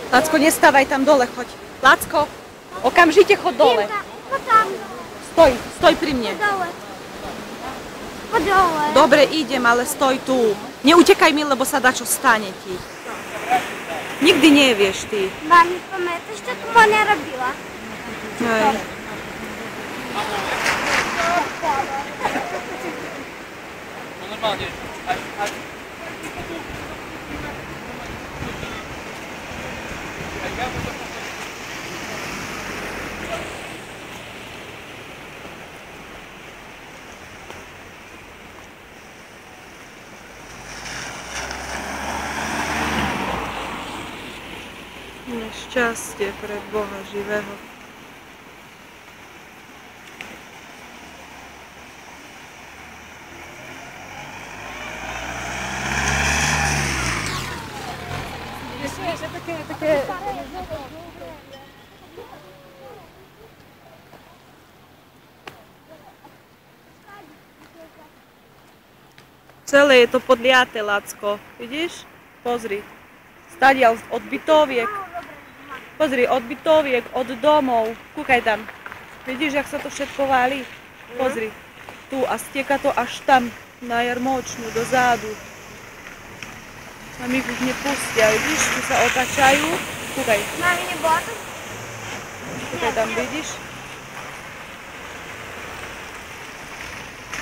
Lacko, nestávaj tam dole, choď. Lacko, okamžite chod dole. Stoj pri mne. Dobre, idem, ale stoj tu. Neutekaj mi, lebo sa dačo stane ti. Nikdy nevieš ty. Mami, pamätáš, čo tu Monia robila? Hej. Normálne. Nešťastie pre Boha živého. Celé je to podliate, Lacko. Vidíš? Pozri. Stadiaľ od bytoviek. Pozri, od bytoviek, od domov. Kúkaj tam. Vidíš, jak sa to všetko váli? Pozri. Tu a stieka to až tam, na jarmočnú, do zádu. A my už nepustia, vidíš? Tu sa otačajú. Kúkaj. Mami, nebola to? Kúkaj tam, vidíš?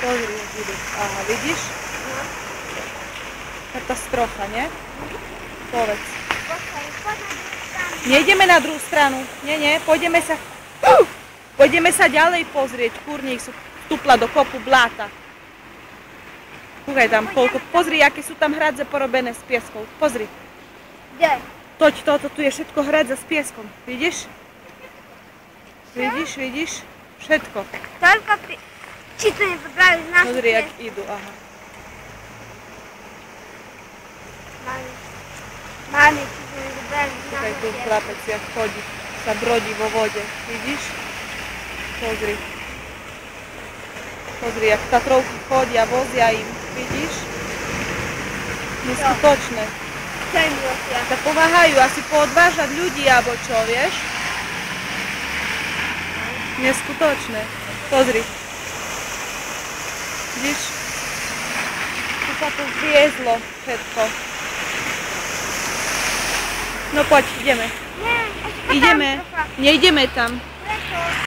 Pozri, jak idú. Aha, vidíš? Katastrofa, nie? Povedz. Nejdeme na druhú stranu. Nie, Pôjdeme sa ďalej pozrieť. Kurník sú vstúpla do kopu bláta. Kúkaj tam, koľko. Pozri, aké sú tam hradze porobené s pieskou. Pozri. Kde? Toť, toto tu je všetko hradze s pieskom. Vidíš? Vidíš? Všetko. Toľko či to nezobrali z nás? Pozri, jak idú, aha. Mami, či to nezobrali z nás? Kúkaj tu chlapec, jak chodí, sa brodí vo vode. Vidíš? Pozri, jak Tatrovky chodia, vozia im. Vidíš? Neskutočné. Čo im vozia? Sa pomáhajú asi poodvážať ľudí, alebo čo, vieš? Neskutočné. Pozri. Vidíš? Tu sa to zviezlo všetko. No poď, ideme. Nie, ešte tam Ideme. trocha. Nejdeme tam. Prečo?